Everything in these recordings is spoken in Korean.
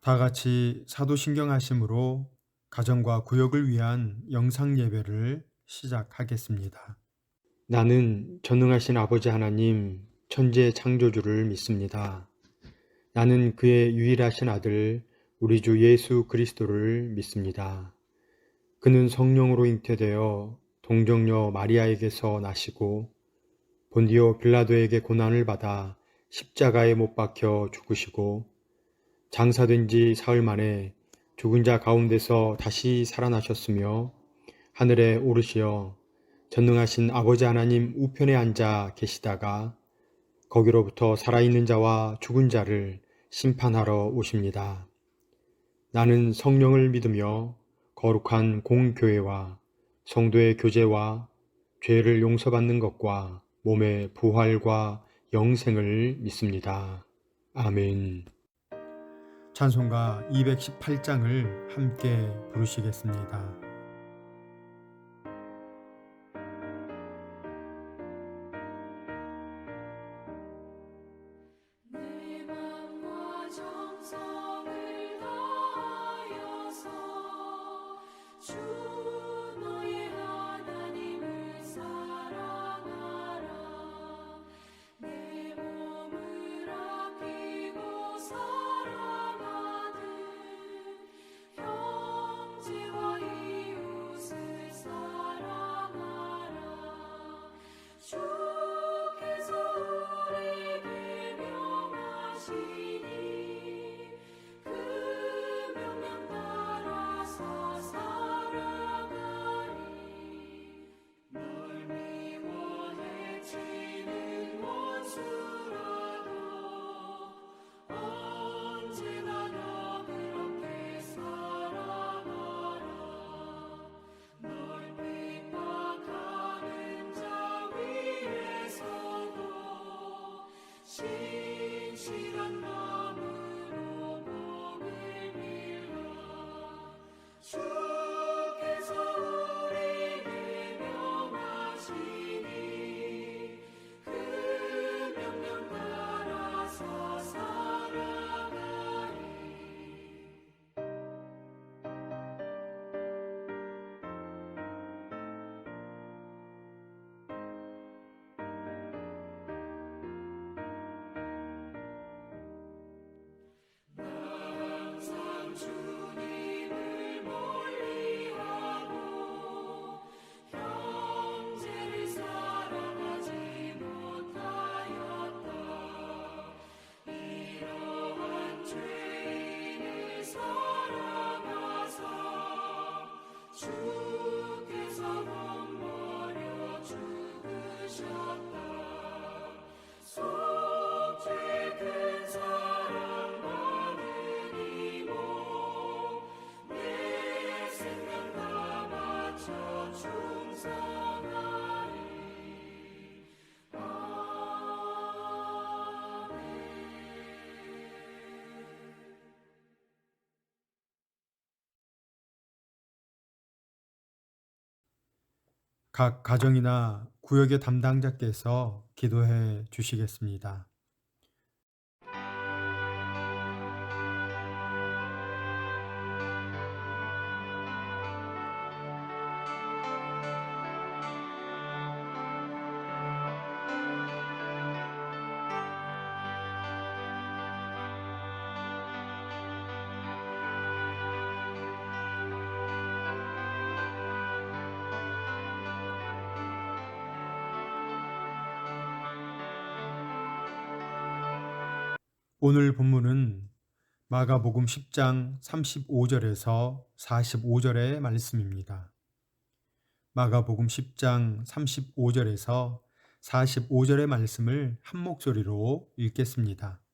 다 같이 사도신경 하심으로 가정과 구역을 위한 영상 예배를 시작하겠습니다. 나는 전능하신 아버지 하나님, 천지의 창조주를 믿습니다. 나는 그의 유일하신 아들, 우리 주 예수 그리스도를 믿습니다. 그는 성령으로 잉태되어 동정녀 마리아에게서 나시고 본디오 빌라도에게 고난을 받아 십자가에 못 박혀 죽으시고 장사된 지 사흘 만에 죽은 자 가운데서 다시 살아나셨으며 하늘에 오르시어 전능하신 아버지 하나님 우편에 앉아 계시다가 거기로부터 살아있는 자와 죽은 자를 심판하러 오십니다. 나는 성령을 믿으며 거룩한 공교회와 성도의 교제와 죄를 용서받는 것과 몸의 부활과 영생을 믿습니다. 아멘. 찬송가 218장을 함께 부르시겠습니다. 내 맘과 정성을 다하여서 주 너의 하나님을 사랑하라. 내 몸을 아끼고 사랑하는 형제와 이웃을 사랑하라. 주께서 우리에게 명하시니 그 명령 따라서 살아가리. 널 미워 해치는 원수라도 언제나 너그럽게 살아가라. 널 핍박하는 자 위에서도 신실한 마음으로 복을 빌라. 주께서 우리에게 명하시니 그 명령 따라서 살아가리. 항상 주님을 멀리하고 형제를 사랑하지 못하였다. 이러한 죄인을 사랑하사 주께서 못 버려 죽으셨다. 속죄 큰 사랑 받은 이모 내 생명 다 바쳐 충성하리. 아멘. 각 가정이나 구역의 담당자께서 기도해 주시겠습니다. 오늘 본문은 마가복음 10장 35절에서 45절의 말씀입니다. 마가복음 10장 35절에서 45절의 말씀을 한 목소리로 읽겠습니다.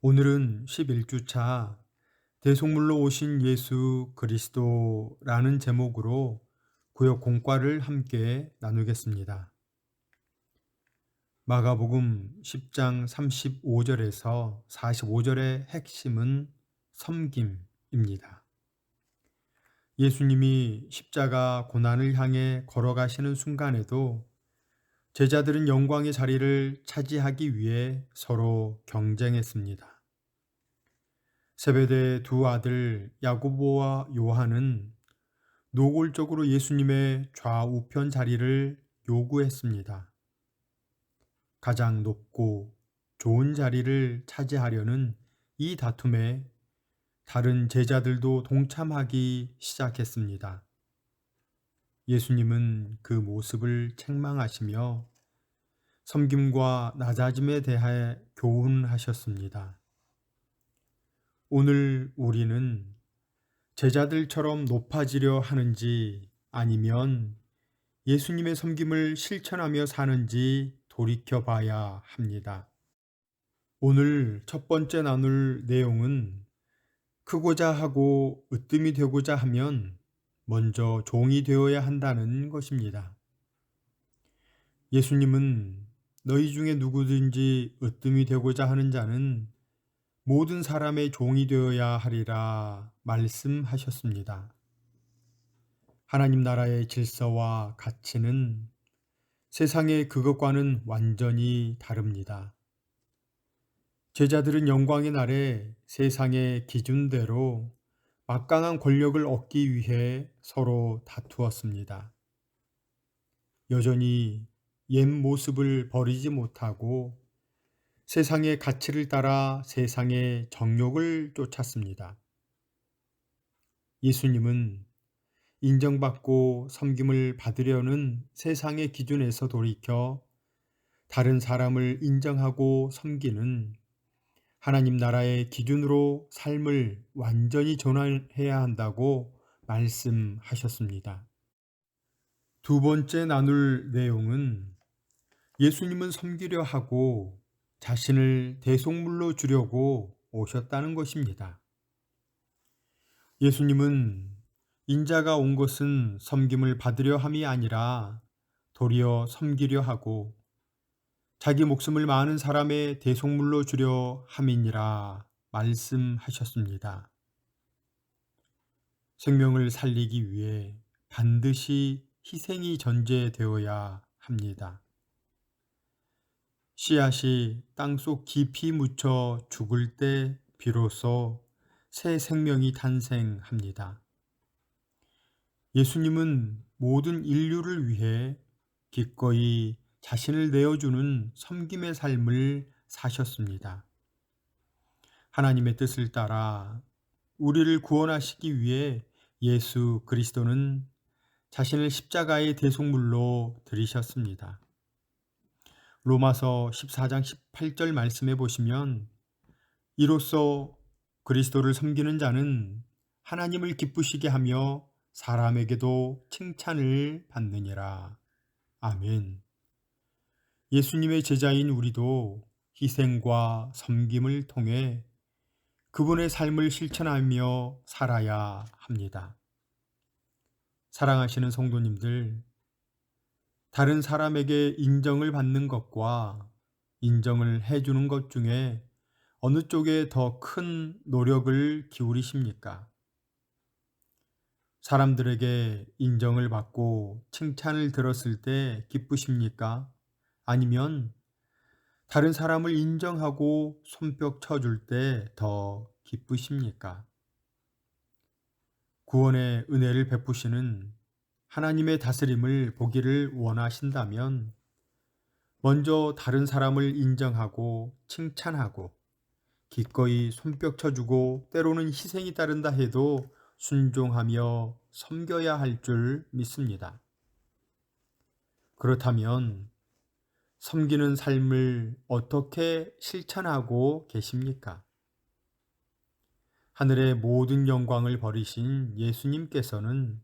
오늘은 11주차 대속물로 오신 예수 그리스도라는 제목으로 구역 공과를 함께 나누겠습니다. 마가복음 10장 35절에서 45절의 핵심은 섬김입니다. 예수님이 십자가 고난을 향해 걸어가시는 순간에도 제자들은 영광의 자리를 차지하기 위해 서로 경쟁했습니다. 세베대의 두 아들 야고보와 요한은 노골적으로 예수님의 좌우편 자리를 요구했습니다. 가장 높고 좋은 자리를 차지하려는 이 다툼에 다른 제자들도 동참하기 시작했습니다. 예수님은 그 모습을 책망하시며 섬김과 낮아짐에 대해 교훈하셨습니다. 오늘 우리는 제자들처럼 높아지려 하는지 아니면 예수님의 섬김을 실천하며 사는지 돌이켜봐야 합니다. 오늘 첫 번째 나눌 내용은 크고자 하고 으뜸이 되고자 하면 먼저 종이 되어야 한다는 것입니다. 예수님은 너희 중에 누구든지 으뜸이 되고자 하는 자는 모든 사람의 종이 되어야 하리라 말씀하셨습니다. 하나님 나라의 질서와 가치는 세상의 그것과는 완전히 다릅니다. 제자들은 영광의 날에 세상의 기준대로 막강한 권력을 얻기 위해 서로 다투었습니다. 여전히 옛 모습을 버리지 못하고 세상의 가치를 따라 세상의 정욕을 쫓았습니다. 예수님은 인정받고 섬김을 받으려는 세상의 기준에서 돌이켜 다른 사람을 인정하고 섬기는 하나님 나라의 기준으로 삶을 완전히 전환해야 한다고 말씀하셨습니다. 두 번째 나눌 내용은 예수님은 섬기려 하고 자신을 대속물로 주려고 오셨다는 것입니다. 예수님은 인자가 온 것은 섬김을 받으려 함이 아니라 도리어 섬기려 하고 자기 목숨을 많은 사람의 대속물로 주려 함이니라 말씀하셨습니다. 생명을 살리기 위해 반드시 희생이 전제되어야 합니다. 씨앗이 땅속 깊이 묻혀 죽을 때 비로소 새 생명이 탄생합니다. 예수님은 모든 인류를 위해 기꺼이 자신을 내어주는 섬김의 삶을 사셨습니다. 하나님의 뜻을 따라 우리를 구원하시기 위해 예수 그리스도는 자신을 십자가의 대속물로 들이셨습니다. 로마서 14장 18절 말씀해 보시면 이로써 그리스도를 섬기는 자는 하나님을 기쁘시게 하며 사람에게도 칭찬을 받느니라. 아멘. 예수님의 제자인 우리도 희생과 섬김을 통해 그분의 삶을 실천하며 살아야 합니다. 사랑하시는 성도님들, 다른 사람에게 인정을 받는 것과 인정을 해주는 것 중에 어느 쪽에 더 큰 노력을 기울이십니까? 사람들에게 인정을 받고 칭찬을 들었을 때 기쁘십니까? 아니면 다른 사람을 인정하고 손뼉 쳐줄 때 더 기쁘십니까? 구원의 은혜를 베푸시는 하나님의 다스림을 보기를 원하신다면 먼저 다른 사람을 인정하고 칭찬하고 기꺼이 손뼉 쳐주고 때로는 희생이 따른다 해도 순종하며 섬겨야 할 줄 믿습니다. 그렇다면 섬기는 삶을 어떻게 실천하고 계십니까? 하늘의 모든 영광을 버리신 예수님께서는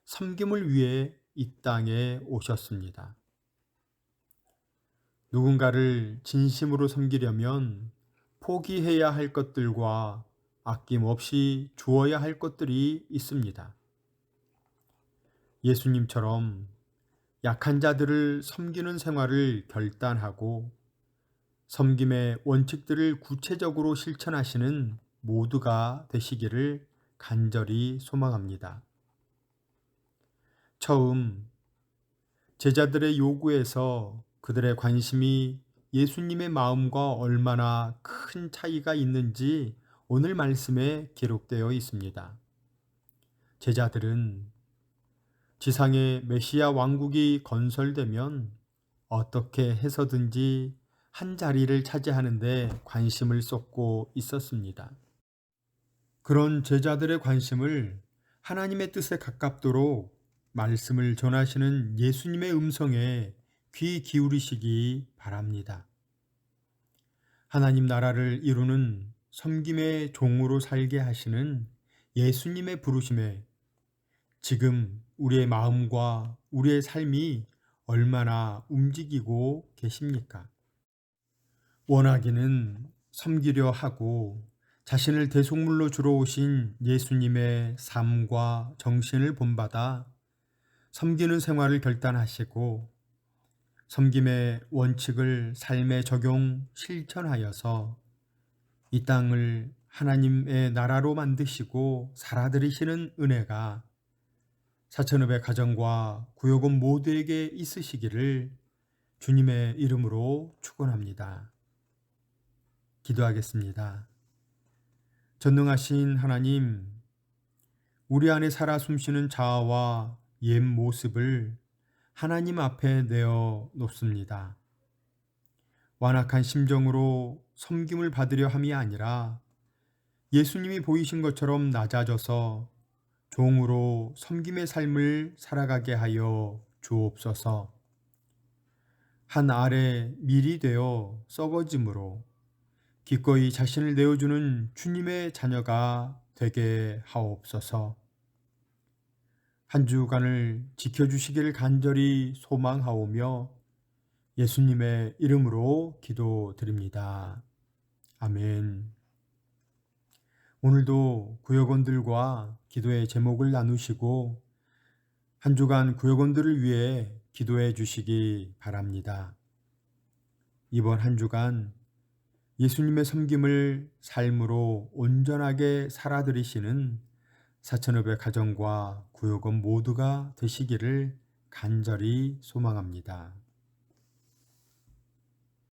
섬김을 위해 이 땅에 오셨습니다. 누군가를 진심으로 섬기려면 포기해야 할 것들과 아낌없이 주어야 할 것들이 있습니다. 예수님처럼 약한 자들을 섬기는 생활을 결단하고 섬김의 원칙들을 구체적으로 실천하시는 모두가 되시기를 간절히 소망합니다. 처음 제자들의 요구에서 그들의 관심이 예수님의 마음과 얼마나 큰 차이가 있는지 오늘 말씀에 기록되어 있습니다. 제자들은 지상의 메시아 왕국이 건설되면 어떻게 해서든지 한 자리를 차지하는 데 관심을 쏟고 있었습니다. 그런 제자들의 관심을 하나님의 뜻에 가깝도록 말씀을 전하시는 예수님의 음성에 귀 기울이시기 바랍니다. 하나님 나라를 이루는 섬김의 종으로 살게 하시는 예수님의 부르심에 지금 우리의 마음과 우리의 삶이 얼마나 움직이고 계십니까? 원하기는 섬기려 하고 자신을 대속물로 주러 오신 예수님의 삶과 정신을 본받아 섬기는 생활을 결단하시고 섬김의 원칙을 삶에 적용 실천하여서 이 땅을 하나님의 나라로 만드시고 살아들이시는 은혜가 사천읍의 가정과 구역원 모두에게 있으시기를 주님의 이름으로 축원합니다. 기도하겠습니다. 전능하신 하나님, 우리 안에 살아 숨쉬는 자아와 옛 모습을 하나님 앞에 내어 놓습니다. 완악한 심정으로 섬김을 받으려 함이 아니라 예수님이 보이신 것처럼 낮아져서 종으로 섬김의 삶을 살아가게 하여 주옵소서. 한 알의 밀이 되어 썩어짐으로 기꺼이 자신을 내어주는 주님의 자녀가 되게 하옵소서. 한 주간을 지켜주시기를 간절히 소망하오며 예수님의 이름으로 기도드립니다. 아멘. 오늘도 구역원들과 기도의 제목을 나누시고 한 주간 구역원들을 위해 기도해 주시기 바랍니다. 이번 한 주간 예수님의 섬김을 삶으로 온전하게 살아들이시는 사천읍의 가정과 구역원 모두가 되시기를 간절히 소망합니다.